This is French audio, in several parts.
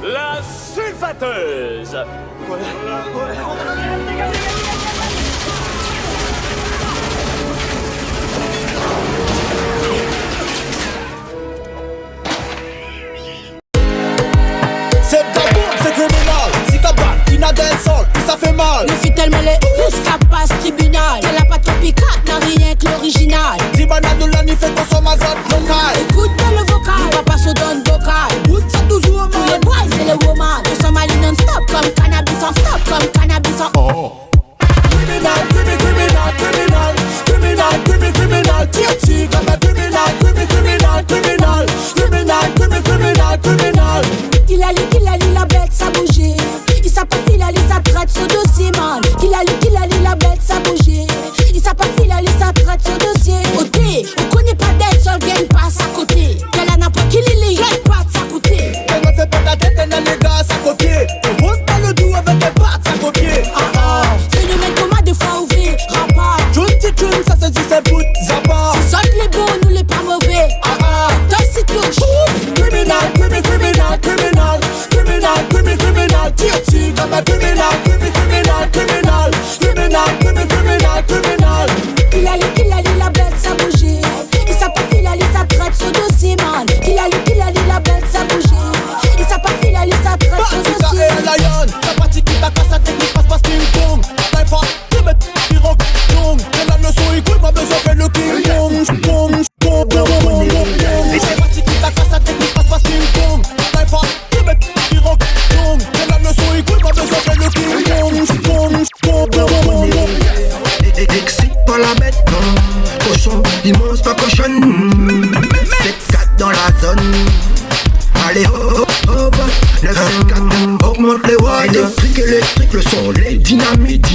La sulfateuse. C'est de la bombe, c'est criminal. Si t'as pas, il a dancehall, ça fait mal. Le fit tellement les plus ça passe tribunal. Elle a pas de copycat, n'a rien que l'original. 10 bananes de l'année fait qu'on soit ma zone locale. Écoute bien le vocal, papa se donne vocal. Écoute ça toujours, Tous man. les boys et les woman, on s'en malie non-stop comme cannabis en stop, comme cannabis en Criminal, criminal, criminal, criminal, criminal, criminal, TFC comme un criminal, criminal, criminal, criminal, criminal, criminal. Qu'il a lu la bête, ça bougeait. Il s'est pas filé, ça traite ce dossier, man. Qu'il a lu la bête, ça bougeait. Il s'est pas filé, ça traite ce dossier. OT, on connaît pas d'elle, seul gagne passe à côté. Qu'elle a n'importe qui les gagne pas de sa côté. Elle me fait pas ta tête, elle a les gars à copier. On roule pas le doux avec les pattes à copier. Phénomène comme à deux fois ouvert, rapa. Tune, ça se dit c'est bout, zappa. Si sortent les bons, nous les pas mauvais. Toi si touche. Criminal, criminal, criminal, criminal, criminal, criminal, TFC comme un criminal, criminal, criminal, criminal, criminal, criminal. Qu'il a lu la bête, ça bougeait. Il s'est pas filé, ça traite ce dossier, man. Qu'il a lu la bête, ça bougeait. Il s'est pas filé, ça traite ce Batika dossier. et Lion, la partie qui t'acasse sa technique passe ping-pong. La fois, tu mets pirogue, dong. Elle a le son, il coule, pas besoin de faire le king-pong. Pong, pong, pong, pong, pong. La partie qui t'acasse sa technique passe ping-pong. La fois, tu mets pirogue, dong. Elle a le son, il coule, pas besoin de faire le king-pong. Pong, pong, pong, pong, pong. Excite pas la bête, non. Cochon, immense pas cochon. 7-4 dans la zone. Allez hop, hop, 9-5-4, augmente les watts. Électrique, le son, les dynamiques,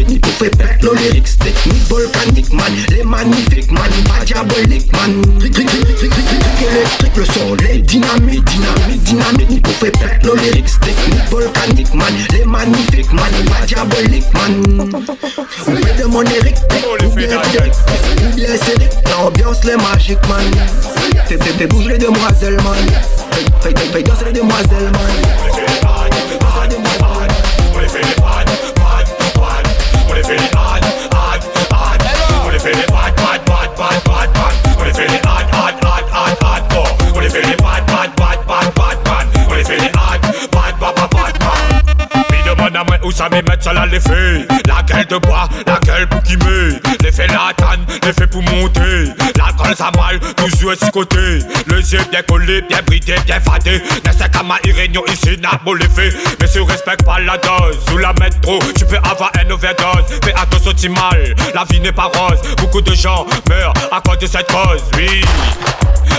il peut faire perdre le lyrics. Technique volcanique, man, les magnifiques, man, pas diabolique, man. Électrique, le son, les dynamiques, il peut faire perdre le lyrics. Technique volcanique, man, les magnifiques, man, pas diabolique, man. On met de mon Eric, ou bien Cédric, l'ambiance, les magiques, man. Fais bouger les demoiselles, man. Fais danser les demoiselles, man. On les fait les bad, on les fait les bad, on les fait les bad, on les fait les bad, on les fait les bad, on les fait les demande à moi où ça m'y met, ça l'a l'effet. Laquelle de bois, laquelle pour qui met. L'effet latane, l'effet pour monter. L'alcool ça mal, tous yeux six côtés. Le yeux bien collé, bien bridé, bien fadé. N'est-ce qu'à ma réunion ici n'a beau l'effet. Mais si on respecte pas la dose, ou la mettre trop, tu peux avoir une overdose. Fais attention si mal, la vie n'est pas rose. Beaucoup de gens meurent à cause de cette cause, oui.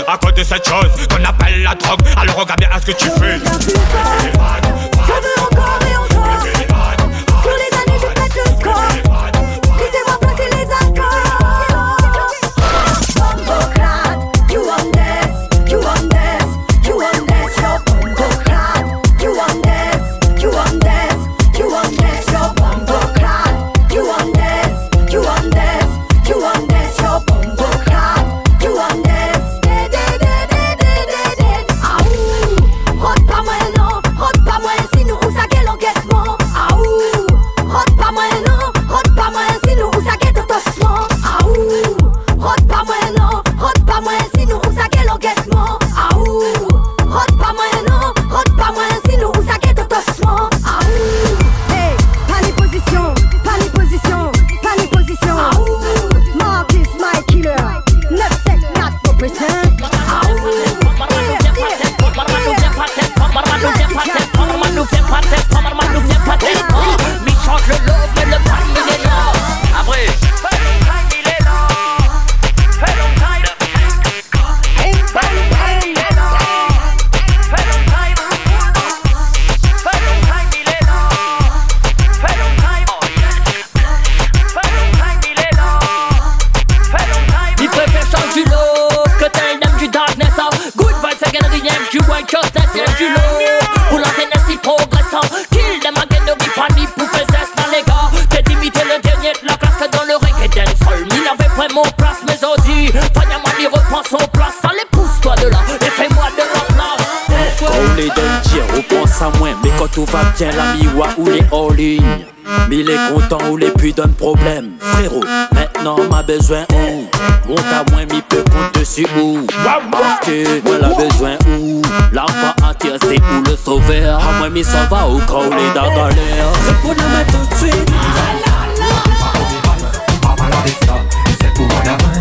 À cause de cette chose qu'on appelle la drogue. Alors regarde bien à ce que tu fais. Je veux encore et encore. Sur les années je pète le score. Laissez-moi passer les accords. Bombocrat, you on this, you on this, you on this, yo bombocrat, you on this, you on this, you on this, yo bombocrat, you on this, you on this, you on this, yo bombocrat, you on this. Rot pas moi non, rot pas moi si nous ou ça qu'elle enquête. saudi. Fanya mami reprend son place. Allez pousse-toi de là et fais-moi de la place. Quand on les donne dire, on pense à moins. Mais quand tout va bien, l'ami wa ou les hors ligne. Mais il est content ou les puis donne problème. Frérot, maintenant m'a besoin où? Monte à moins, mi peut compte dessus où? Parce que moi l'a besoin où? L'enfant entier c'est où le sauveur? À moi mi s'en va au quand on est dans galère. C'est pour nous mettre tout de suite. Papa avec ça, c'est pour moi d'avant.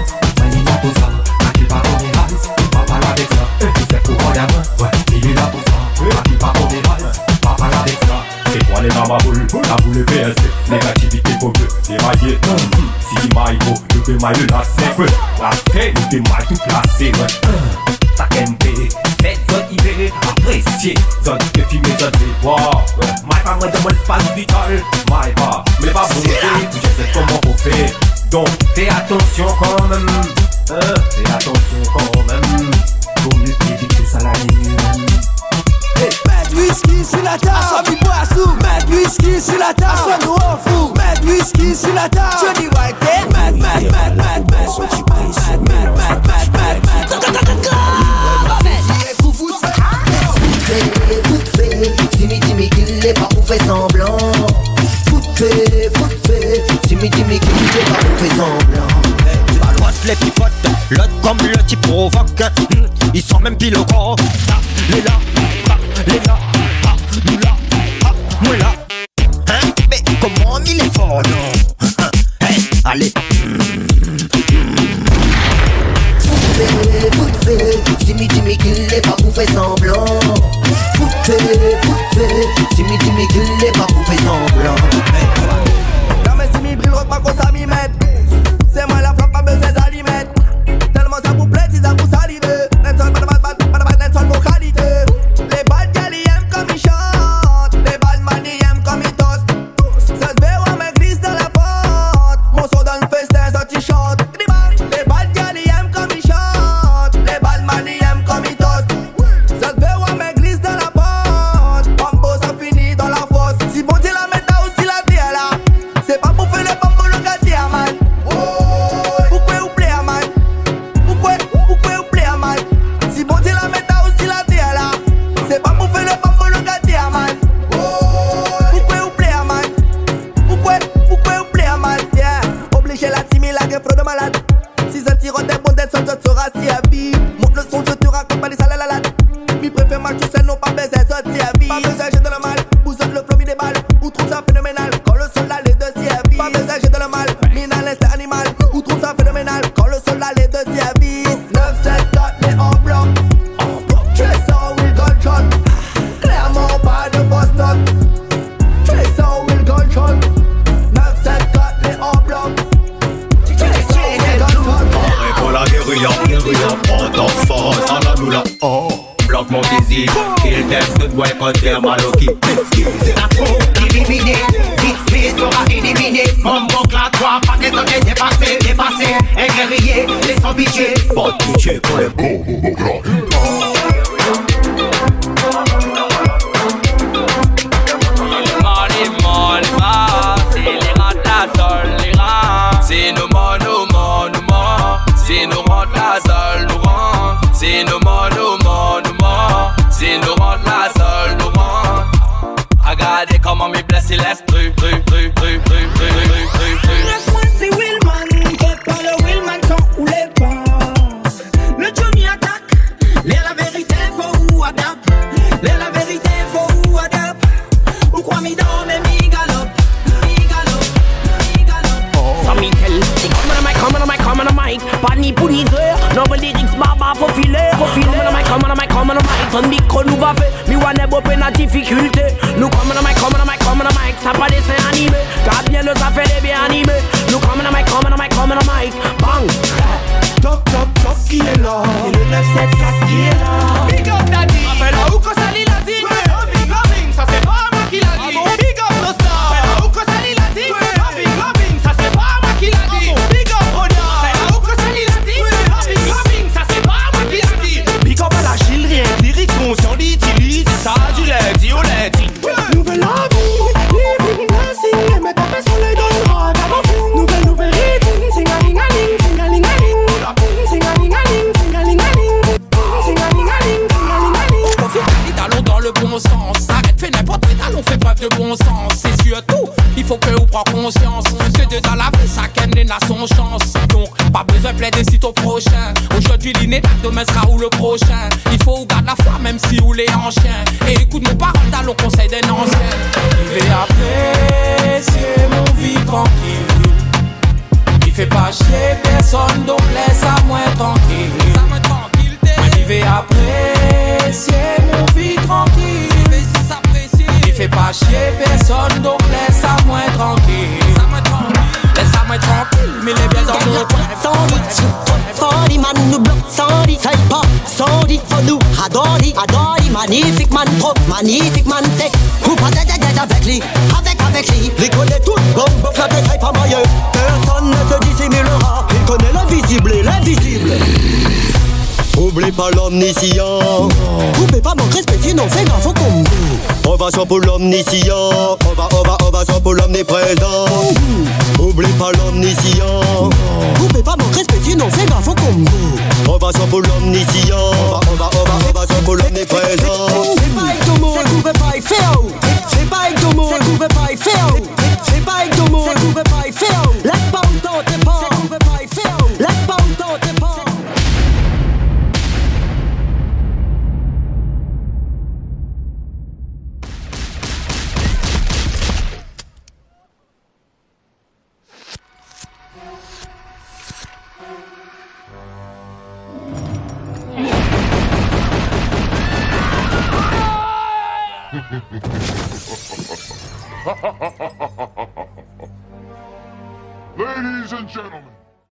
Il est là pour ça, qui va au mirage. Papa avec ça, c'est pour moi d'avant. Ouais, il est là pour ça, qui va au mirage. Papa avec ça, c'est pour aller dans ma boule, la boule PSC. Négativité pour eux, démaillé. Si maille beau, le démaille la c'est la c'est le démaille tout placé. Ça qu'aime fait, cette zone idée, appréciée. Zone de filmer, zone de voir. Maille pas moins de mon espace vital. Maille pas, mais pas bon, tu sais comment on fait. Donc fais attention quand même, fais attention quand même. Pour mieux éviter ça la nuit. Mets whisky sur la table, assois mi boisson. Mets whisky sur la table, assois nous en fou. Mets whisky sur la table, Johnny Walker. Mets Dimmi qu'il est pas pour faire semblant. Foot fait, Dimmi qu'il est pas pour faire semblant. À droite les pipotes, l'autre comme le type provoque. Ils sont même pile au corps. Les là, les là, nous là, moi là. Hein? Mais comment il est fort, non? Hey, allez. Foot fait, Dimmi qu'il est pas pour faire semblant. Foot fait, Dimmi qu'il est pas pour faire semblant. Non mais si mi brille pas qu'on ça m'y mette. C'est moi la flamme pas besoin d'alimètre. Tellement ça vous plaît si ça vous salide. Net sol vos qualités. Les balles qu'elle aiment comme ils chantent. Les balles mani aiment comme ils toastent. Ça se fait ou un glisse dans la porte. Mon son dans le festin ça t'y chante. Les balles qu'elle aiment comme ils chantent. Les balles mani aiment comme ils toastent. Ça se fait ou un glisse dans la porte. Bambo ça finit dans la fosse. Si bon t'es la mettre aussi la terre là. C'est pas pour faire le bambo le gâtier man. Pourquoi vous plaît man? Pourquoi vous plaît man? Si bon t'es la mettre aussi la terre là. C'est pas pour faire le bambo le gâtier man. Pourquoi vous plaît man? Pourquoi vous plaît man? Yeah. Obligé la team la gueule de malade. Si ça tire des bons dettes, ça sera si à vie. Monte le son, je te raconte pas les salades la lade. Mi préfère match tout seul, non pas baiser, ça si à vie. Pas besoin, j'ai de le mal. Boussole le flow, mi des balles. Ou trouve ça phénoménal. Quand le sol allait de si à vie. Pas besoin, j'ai de le mal. Mina l'instinct animal. Ou trouve ça phénoménal. Quand le sol allait de si à vie. 9, 7, 4, les en bloc. Tracer will gunshot. Clairement pas de fausse note. Tracer will gunshot. 9, 7, 4, les en bloc. Pour la guérilla, prends ton force, en la doula. Bloque mon désir, il teste de doigt quand t'es maloki. C'est la trop éliminé, vite fait sera éliminé. Mon boucle à toi, pas que ça t'est dépassé, un guerrier, les sans pitié. Pas de pitié pour les beaux c'est nos monos, c'est nos rentres la seule, nous rend. C'est nos monos, c'est nos rentres la seule, nous rend. Regardez comment mes blessés laissent truc. Laisse-moi c'est Willman, faites pas le Willman quand ou les passe. Le Johnny attaque, l'air la vérité faut ou adapte. L'air la vérité faut ou adapte. Ou quoi mi dans mais mi galope. Some me tell, they come on the mic, Pani pour les heures, novel lyrics, baba, faut filer. Come on the mic, ton micro nous va faire, mi wane bope na difficulté. Nous come on the mic, ça pas dessin animé, garde bien le ça fait des bien animés. Nous come on the mic, bang. Top, qui est là? C'est le 974 qui est là. Big up daddy, appelle à où que ça l'a dit. Loving, ça c'est pas moi qui l'a dit. Big up no star, appelle à où que ça l'a dit. Loving, ça c'est pas moi qui l'a dit. Big up Roda, appelle à où que ça l'a dit. Loving, ça c'est pas moi qui l'a dit. Big up à la Gilles, rien que lyrics conscient d'utiliser ça du lundi au lundi. Nouvelle avenue, living chacun a son chance. Donc, pas besoin de plaider si ton prochain. Aujourd'hui, l'inétat, demain sera où le prochain. Il faut ou garde la foi, même si ou les en chien. Et écoute nos paroles dans le conseil d'un ancien. Vivez apprécier mon vie tranquille. Il fait pas chier personne, donc laisse à moi tranquille. Vivez apprécier mon vie tranquille. Il fait pas chier personne, donc laisse à moi tranquille. Laisse à moi tranquille, mais il est bien dans mon coin. Sorry man, nous bloque, sorry, c'est pas sorry for nous, adori, magnifique man, trop magnifique man, c'est ou pas d'être avec lui, avec lui. Il connaît tout, bon, là de c'est pas moyen. Personne ne se dissimulera, il connaît l'invisible et l'invisible. Oublie pas l'omniscient. Oublie pas mon respect, sinon fais gaffe au combo. Ovation pour l'omniscient. Ovation pour l'omniprésent. Oublie pas l'omniscient. Oublie pas mon respect, sinon fais gaffe au combo. Ovation pour l'omniscient. Ovation pour l'omniprésent. C'est pas avec Domo, c'est couvert pas faire. C'est pas avec Domo, c'est couvert pas faire. C'est pas avec Domo, c'est couvert pas faire. Laisse pas autant tes pas, c'est couvert pas faire. Laisse pas autant tes pas. Ladies and gentlemen,